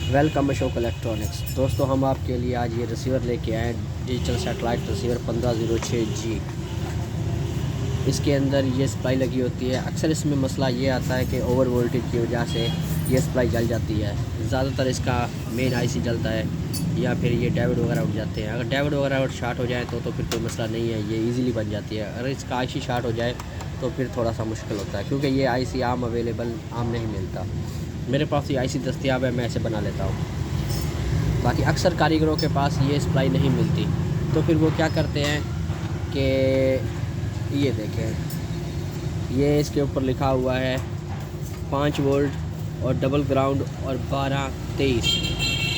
Welcome Ashok electronics. दोस्तों, हम आपके लिए आज ये रिसीवर लेके आए, डिजिटल सैटेलाइट रिसीवर 1506G। इसके अंदर ये सप्लाई लगी होती है। अक्सर इसमें मसला ये आता है कि ओवर वोल्टेज की वजह से ये सप्लाई जल जाती है। ज़्यादातर इसका मेन आईसी जलता है या फिर ये डायोड वगैरह उठ जाते हैं। अगर डायोड वगैरह शार्ट हो जाए तो फिर कोई मसला नहीं है, ये ईज़िली बन जाती है। अगर इसका आईसी शार्ट हो जाए तो फिर थोड़ा सा मुश्किल होता है, क्योंकि ये आईसी आम नहीं मिलता। मेरे पास ये आईसी दस्तियाब है, मैं ऐसे बना लेता हूँ। बाकी अक्सर कारीगरों के पास ये सप्लाई नहीं मिलती, तो फिर वो क्या करते हैं कि ये देखें, ये इसके ऊपर लिखा हुआ है 5 वोल्ट और डबल ग्राउंड और 12-23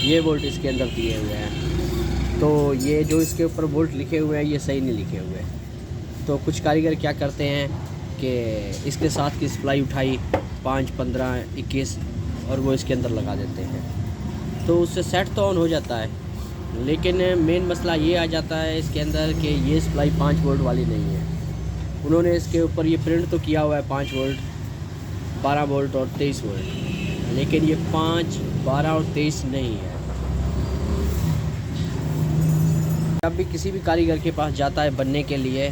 ये वोल्ट इसके अंदर दिए हुए हैं। तो ये जो इसके ऊपर वोल्ट लिखे हुए हैं ये सही नहीं लिखे हुए। तो कुछ कारीगर क्या करते हैं कि इसके साथ की सप्लाई उठाई 5, 15, 21 और वो इसके अंदर लगा देते हैं, तो उससे सेट तो ऑन हो जाता है। लेकिन मेन मसला ये आ जाता है इसके अंदर कि ये सप्लाई 5 वोल्ट वाली नहीं है। उन्होंने इसके ऊपर ये प्रिंट तो किया हुआ है 5 वोल्ट, 12 वोल्ट और 23 वोल्ट, लेकिन ये 5, 12 और 23 नहीं है। जब भी किसी भी कारीगर के पास जाता है बनने के लिए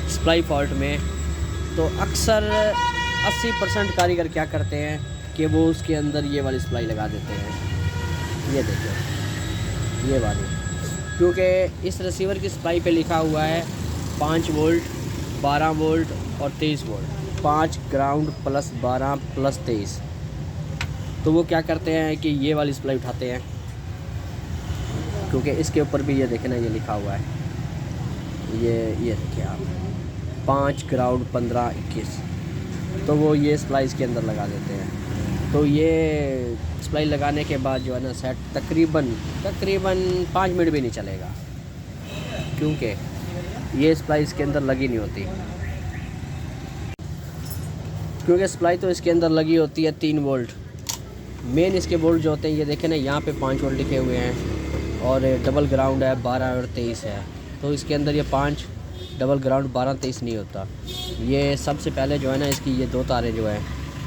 सप्लाई फॉल्ट में, तो अक्सर 80% कारीगर क्या करते हैं कि वो उसके अंदर ये वाली सप्लाई लगा देते हैं। ये देखो, ये वाली, क्योंकि इस रिसीवर की सप्लाई पे लिखा हुआ है 5 वोल्ट, 12 वोल्ट और 23 वोल्ट, 5 ग्राउंड प्लस 12 प्लस 23। तो वो क्या करते हैं कि ये वाली सप्लाई उठाते हैं, क्योंकि इसके ऊपर भी ये देखें ना, ये लिखा हुआ है, ये देखिए आप, 5 ग्राउंड 15, 21। तो वो ये सप्लाई इसके अंदर लगा देते हैं। तो ये सप्लाई लगाने के बाद जो है ना, सेट तकरीबन 5 मिनट भी नहीं चलेगा, क्योंकि ये सप्लाई इसके अंदर लगी नहीं होती। क्योंकि सप्लाई तो इसके अंदर लगी होती है 3 वोल्ट। मेन इसके वोल्ट जो होते हैं, ये देखें ना, यहाँ पे 5 वोल्ट लिखे हुए हैं और डबल ग्राउंड है 12 और 23 है। तो इसके अंदर ये 5 डबल ग्राउंड 12, 23 नहीं होता। ये सबसे पहले जो है ना, इसकी ये 2 तारें जो हैं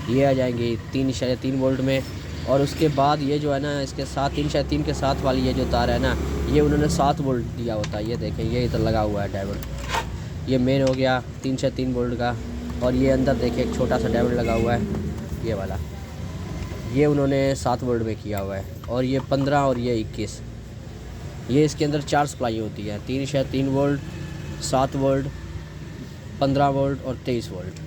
ये आ जाएंगी 3.3 वोल्ट में, और उसके बाद ये जो है ना, इसके साथ 3.3 के साथ वाली ये जो तार है ना, ये उन्होंने 7 वोल्ट दिया होता है। ये देखें, ये इधर लगा हुआ है डायोड, ये मेन हो गया 3.3 वोल्ट का। और ये अंदर देखिए एक छोटा सा डायोड लगा हुआ है, ये वाला, ये उन्होंने 7 वोल्ट में किया हुआ है। और ये 15 और ये 21, ये इसके अंदर 4 सप्लाई होती है, 3.3 वोल्ट, 7 वोल्ट, 15 वोल्ट और 23 वोल्ट।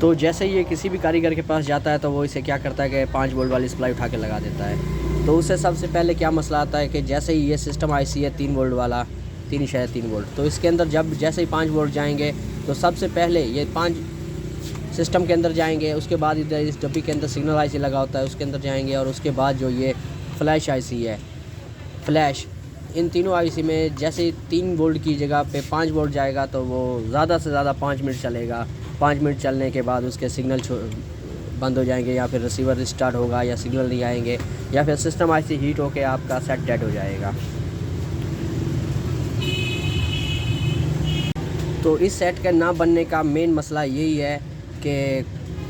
तो जैसे ये किसी भी कारीगर के पास जाता है तो वो इसे क्या करता है कि 5 वोल्ट वाली सप्लाई उठा के लगा देता है। तो उससे सबसे पहले क्या मसला आता है कि जैसे ही ये सिस्टम आईसी है 3 वोल्ट वाला, 3.3 वोल्ट, तो इसके अंदर जैसे ही 5 वोल्ट जाएंगे तो सबसे पहले ये 5 सिस्टम के अंदर जाएंगे, उसके बाद इधर इस डब्बी के अंदर सिग्नल आईसी लगा होता है उसके अंदर जाएंगे, और उसके बाद जो ये फ्लैश आईसी है, फ्लैश, इन तीनों आईसी में जैसे 3 वोल्ट की जगह पे 5 वोल्ट जाएगा तो वो ज़्यादा से ज़्यादा 5 मिनट चलेगा। 5 मिनट चलने के बाद उसके सिग्नल बंद हो जाएंगे, या फिर रिसीवर रिस्टार्ट होगा, या सिग्नल नहीं आएंगे, या फिर सिस्टम आईसी हीट होकर आपका सेट डेड हो जाएगा। तो इस सेट के ना बनने का मेन मसला यही है कि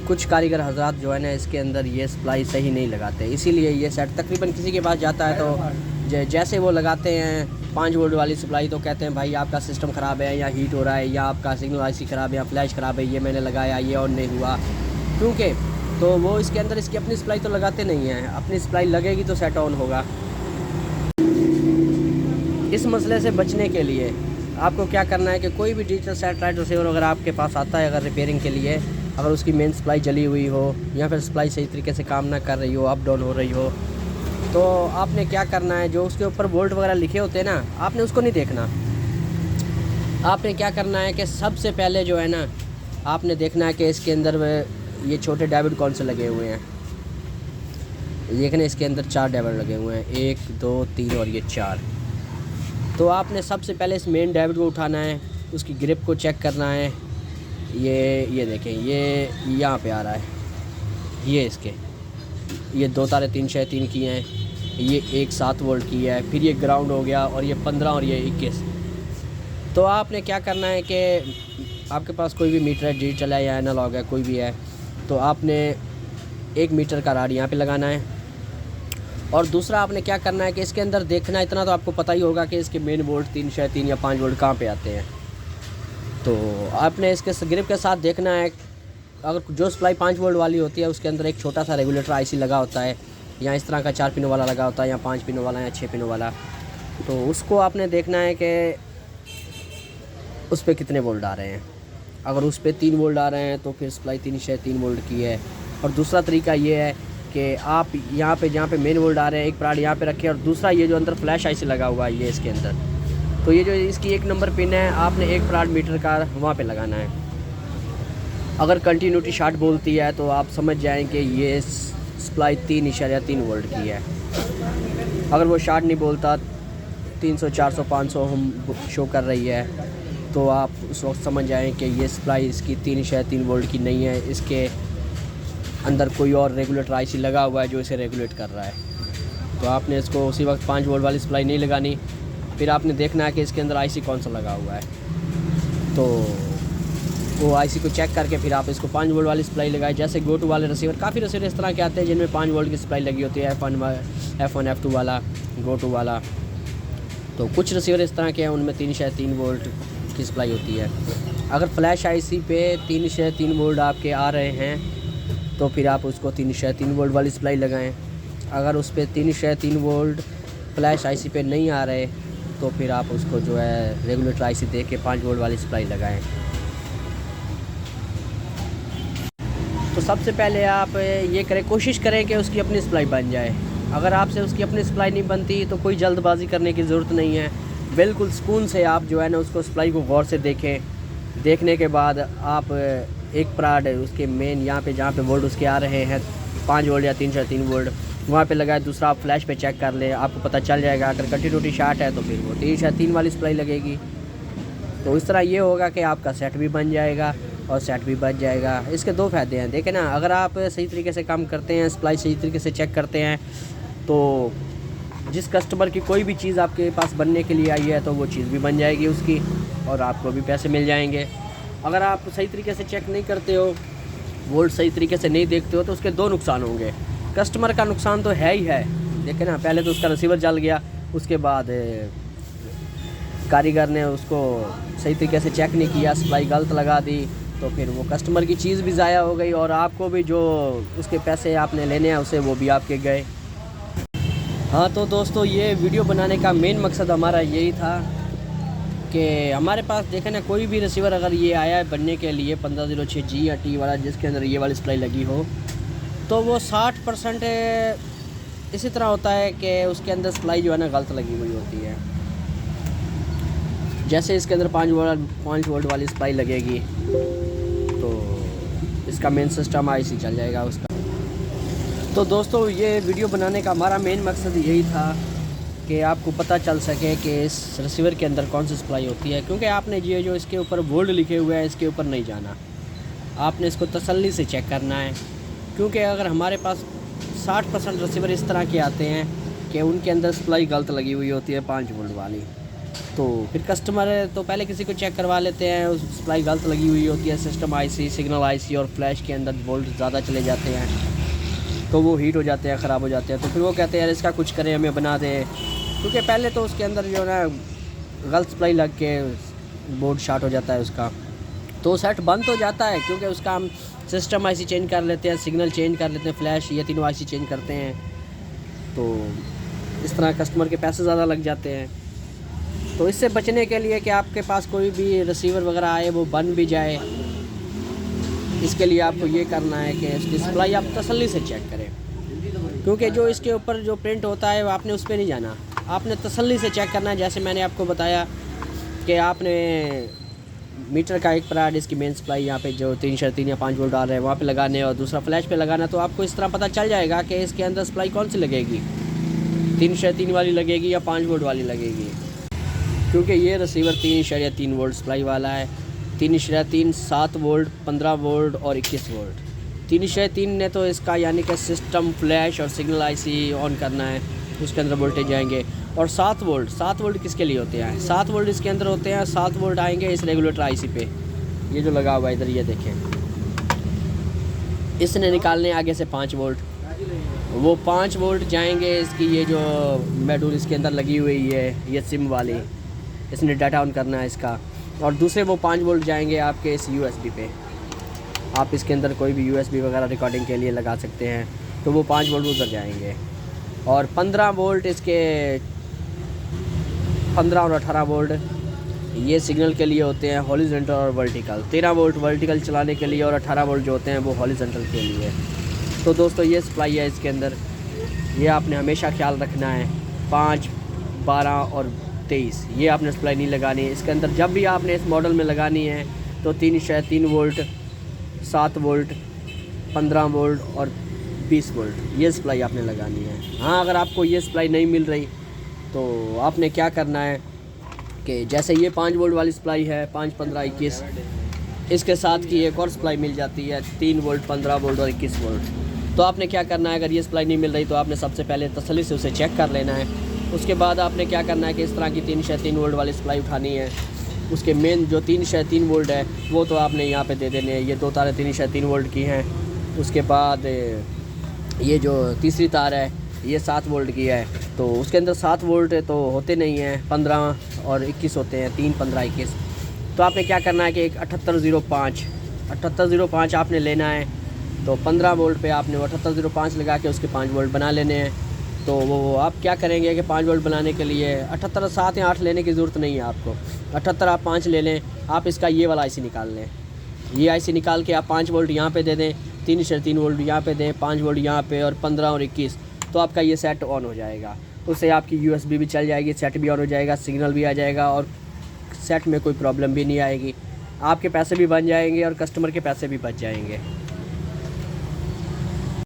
कुछ कारीगर हजरात जो है ना, इसके अंदर ये सप्लाई सही नहीं लगाते। इसीलिए ये सेट तकरीबन किसी के पास जाता है तो जैसे वो लगाते हैं 5 वोल्ट वाली सप्लाई, तो कहते हैं भाई आपका सिस्टम ख़राब है, या हीट हो रहा है, या आपका सिग्नल आईसी ख़राब है, या फ्लैश ख़राब है, ये मैंने लगाया ये और नहीं हुआ। क्योंकि तो वो इसके अंदर इसकी अपनी सप्लाई तो लगाते नहीं हैं, अपनी सप्लाई लगेगी तो सेट ऑन होगा। इस मसले से बचने के लिए आपको क्या करना है कि कोई भी डिजिटल सैटेलाइट रिसीवर अगर आपके पास आता है, अगर रिपेयरिंग के लिए, अगर उसकी मेन सप्लाई जली हुई हो या फिर सप्लाई सही तरीके से काम ना कर रही हो, अप डाउन हो रही हो, तो आपने क्या करना है, जो उसके ऊपर वोल्ट वगैरह लिखे होते हैं ना, आपने उसको नहीं देखना। आपने क्या करना है कि सबसे पहले जो है ना, आपने देखना है कि इसके अंदर ये छोटे डायोड कौन से लगे हुए हैं। देखना, इसके अंदर 4 डायोड लगे हुए हैं, 1, 2, 3 और ये 4। तो आपने सबसे पहले इस मेन डायोड को उठाना है, उसकी ग्रिप को चेक करना है। ये देखें, ये यहाँ पे आ रहा है, ये 2 तारे 3.3 की हैं, ये एक 7 वोल्ट की है, फिर ये ग्राउंड हो गया, और ये 15 और ये 21। तो आपने क्या करना है कि आपके पास कोई भी मीटर है, डिजिटल है या एनालॉग है, कोई भी है, तो आपने 1 मीटर का राड यहाँ पे लगाना है। और दूसरा आपने क्या करना है कि इसके अंदर देखना, इतना तो आपको पता ही होगा कि इसके मेन वोल्ट 3 या 5 वोल्ट कहाँ पे आते हैं। तो आपने इसके ग्रिप के साथ देखना है, अगर जो सप्लाई 5 वोल्ट वाली होती है उसके अंदर एक छोटा सा रेगुलेटर आईसी लगा होता है, या इस तरह का 4 पिनों वाला लगा होता है, या 5 पिनों वाला, या 6 पिनों वाला। तो उसको आपने देखना है कि उस पर कितने वोल्ट आ रहे हैं। अगर उस पर 3 वोल्ट आ रहे हैं तो फिर सप्लाई 3 वोल्ट की है। और दूसरा तरीका ये है कि आप यहाँ पे जहाँ पे मेन वोल्ट आ रहे हैं एक प्राड यहाँ पे रखें, और दूसरा ये जो अंदर फ्लैश आईसी लगा हुआ है ये इसके अंदर, तो ये जो इसकी 1 नंबर पिन है आपने एक प्राड मीटर का वहाँ पे लगाना है। अगर कंटिन्यूटी शॉर्ट बोलती है तो आप समझ जाएँ कि ये सप्लाई 3 वोल्ट की है। अगर वो शॉर्ट नहीं बोलता 300 400 500 हम शो कर रही है, तो आप उस वक्त समझ जाएँ कि ये सप्लाई इसकी 3 वोल्ट की नहीं है, इसके अंदर कोई और रेगुलेटर आईसी लगा हुआ है जो इसे रेगुलेट कर रहा है। तो आपने इसको उसी वक्त 5 वोल्ट वाली सप्लाई नहीं लगानी। फिर आपने देखना है कि इसके अंदर आईसी कौन सा लगा हुआ है, तो वो आईसी को चेक करके फिर आप इसको 5 वोल्ट वाली सप्लाई लगाए। जैसे गो टू वाले रिसीवर, काफ़ी रिसीवर इस तरह के आते हैं जिनमें 5 वोल्ट की सप्लाई लगी होती है, F1 F2 वाला, गो टू वाला। तो कुछ रिसीवर इस तरह के हैं उनमें 3 वोल्ट की सप्लाई होती है। अगर फ्लैश आईसी पे 3 वोल्ट आपके आ रहे हैं तो फिर आप उसको 3 वोल्ट वाली सप्लाई लगाएं। अगर उस पर 3 वोल्ट फ्लैश आईसी पे नहीं आ रहे तो फिर आप उसको जो है रेगुलेटर आईसी दे के 5 वोल्ट वाली सप्लाई लगाएं। तो सबसे पहले आप ये करें, कोशिश करें कि उसकी अपनी सप्लाई बन जाए। अगर आपसे उसकी अपनी सप्लाई नहीं बनती तो कोई जल्दबाजी करने की ज़रूरत नहीं है, बिल्कुल सुकून से आप जो है ना उसको सप्लाई को गौर से देखें। देखने के बाद आप एक प्राड उसके मेन यहाँ पे जहाँ पे वोल्ट उसके आ रहे हैं 5 वोल्ट या 3 वोल्ट वहाँ पे लगाए, दूसरा आप फ्लैश पे चेक कर लें, आपको पता चल जाएगा। अगर कंटिन्यूटी शॉर्ट है तो फिर वो 3 वाली सप्लाई लगेगी। तो इस तरह ये होगा कि आपका सेट भी बन जाएगा और सेट भी बच जाएगा। इसके 2 फ़ायदे हैं, देखें ना, अगर आप सही तरीके से काम करते हैं, सप्लाई सही तरीके से चेक करते हैं, तो जिस कस्टमर की कोई भी चीज़ आपके पास बनने के लिए आई है तो वो चीज़ भी बन जाएगी उसकी, और आपको भी पैसे मिल जाएंगे। अगर आप सही तरीके से चेक नहीं करते हो, वोल्ट सही तरीके से नहीं देखते हो, तो उसके 2 नुकसान होंगे। कस्टमर का नुकसान तो है ही है, देखें ना, पहले तो उसका रिसीवर जल गया, उसके बाद कारीगर ने उसको सही तरीके से चेक नहीं किया, सप्लाई गलत लगा दी, तो फिर वो कस्टमर की चीज़ भी ज़ाया हो गई और आपको भी जो उसके पैसे आपने लेने हैं उसे वो भी आपके गए। हाँ तो दोस्तों, ये वीडियो बनाने का मेन मकसद हमारा यही था कि हमारे पास देखें ना, कोई भी रिसीवर अगर ये आया है बनने के लिए 1506G या T वाला, जिसके अंदर ये वाली सप्लाई लगी हो, तो वो 60% इसी तरह होता है कि उसके अंदर सप्लाई जो है ना गलत लगी हुई होती है। जैसे इसके अंदर 5 वोल्ट वाली सप्लाई लगेगी तो इसका मेन सिस्टम आईसी चल जाएगा उसका। तो दोस्तों, ये वीडियो बनाने का हमारा मेन मकसद यही था कि आपको पता चल सके कि इस रिसीवर के अंदर कौन सी सप्लाई होती है, क्योंकि आपने ये जो इसके ऊपर वोल्ट लिखे हुए हैं इसके ऊपर नहीं जाना, आपने इसको तसल्ली से चेक करना है। क्योंकि अगर हमारे पास 60% रिसीवर इस तरह के आते हैं कि उनके अंदर सप्लाई गलत लगी हुई होती है 5 वोल्ट वाली, तो फिर कस्टमर तो पहले किसी को चेक करवा लेते हैं, उस सप्लाई गलत लगी हुई होती है, सिस्टम आईसी, सिग्नल आईसी और फ्लैश के अंदर वोल्ट ज़्यादा चले जाते हैं, तो वो हीट हो जाते हैं, ख़राब हो जाते हैं। तो फिर वो कहते हैं यार इसका कुछ करें, हमें बना दे, क्योंकि पहले तो उसके अंदर जो है ना गलत सप्लाई लग के बोर्ड शॉर्ट हो जाता है उसका, तो सेट बंद तो जाता है, क्योंकि उसका हम सिस्टम आईसी चेंज कर लेते हैं, सिग्नल चेंज कर लेते हैं, फ्लैश, ये तीनों आईसी चेंज करते हैं, तो इस तरह कस्टमर के पैसे ज़्यादा लग जाते हैं। तो इससे बचने के लिए कि आपके पास कोई भी रिसीवर वगैरह आए वो बन भी जाए, इसके लिए आपको ये करना है कि इसकी सप्लाई आप तसल्ली से चेक करें, क्योंकि जो इसके ऊपर जो प्रिंट होता है वो आपने उस पर नहीं जाना, आपने तसल्ली से चेक करना है। जैसे मैंने आपको बताया कि आपने मीटर का एक प्राड इसकी मेन सप्लाई यहाँ पे जो 3 या 5 वोल्ट आ रहे हैं वहाँ पे लगाने और दूसरा फ्लैश पे लगाना, तो आपको इस तरह पता चल जाएगा कि इसके अंदर सप्लाई कौन सी लगेगी, 3 वाली लगेगी या 5 वोल्ट वाली लगेगी। क्योंकि ये रिसीवर 3 वोल्ट सप्लाई वाला है, 3 7 वोल्ट, 15 वोल्ट और 21 वोल्ट। 3 ने तो इसका यानी कि सिस्टम, फ्लैश और सिग्नल आईसी ऑन करना है, उसके अंदर वोल्टेज आएंगे। और 7 वोल्ट किसके लिए होते हैं? 7 वोल्ट इसके अंदर होते हैं, 7 वोल्ट आएंगे इस रेगुलेटर आईसी पे, ये जो लगा हुआ है इधर, ये देखें, इसने निकालने आगे से 5 वोल्ट, वो 5 वोल्ट जाएंगे इसकी ये जो मॉड्यूल इसके अंदर लगी हुई है ये सिम वाली, इसने डाटा ऑन करना है इसका, और दूसरे वो 5 वोल्ट जाएंगे आपके इस USB पे। आप इसके अंदर कोई भी USB वगैरह रिकॉर्डिंग के लिए लगा सकते हैं, तो वो 5 वोल्ट उधर जाएंगे। और 15 वोल्ट इसके 15 और 18 वोल्ट ये सिग्नल के लिए होते हैं हॉरिजॉन्टल और वर्टिकल। 13 वोल्ट वर्टिकल चलाने के लिए और 18 वोल्ट जो होते हैं वो हॉरिजॉन्टल के लिए। तो दोस्तों ये सप्लाई है इसके अंदर, ये आपने हमेशा ख्याल रखना है। 5, 12 और 23 ये आपने सप्लाई नहीं लगानी है इसके अंदर। जब भी आपने इस मॉडल में लगानी है तो 3 वोल्ट, 7 वोल्ट, 15 वोल्ट और 20 वोल्ट ये सप्लाई आपने लगानी है। हाँ, अगर आपको ये सप्लाई नहीं मिल रही तो आपने क्या करना है कि जैसे ये 5 वोल्ट वाली सप्लाई है 5, 15, 21, इसके साथ की एक और सप्लाई मिल जाती है 3 वोल्ट, 15 वोल्ट और 21 वोल्ट। तो आपने क्या करना है, अगर ये सप्लाई नहीं मिल रही तो आपने सबसे पहले तसल्ली से उसे चेक कर लेना है। उसके बाद आपने क्या करना है कि इस तरह की 3 वोल्ट वाली सप्लाई उठानी है। उसके मेन जो 3 वोल्ट है वो तो आपने यहाँ पे दे देने हैं। ये 2 तारें 3 वोल्ट की हैं। उसके बाद ये जो तीसरी तार है ये 7 वोल्ट की है, तो उसके अंदर 7 वोल्ट तो होते नहीं हैं, 15 और 21 होते हैं, 3, 15, 21। तो आपने क्या करना है कि एक 7805 आपने लेना है। तो 15 वोल्ट पे आपने वो 7805 लगा के उसके 5 वोल्ट बना लेने हैं। तो वो आप क्या करेंगे कि 5 वोल्ट बनाने के लिए 78 7 या 8 लेने की ज़रूरत नहीं है आपको। 78 आप 5 ले लें। आप इसका ये वाला IC निकाल लें। ये IC निकाल के आप 5 वोल्ट यहाँ पे दे दें, 3 वोल्ट यहाँ पे दें, 5 वोल्ट यहाँ पे और 15 और 21, तो आपका ये सेट ऑन हो जाएगा। उससे आपकी USB भी चल जाएगी, सेट भी ऑन हो जाएगा, सिग्नल भी आ जाएगा और सेट में कोई प्रॉब्लम भी नहीं आएगी। आपके पैसे भी बन जाएंगे और कस्टमर के पैसे भी बच जाएंगे।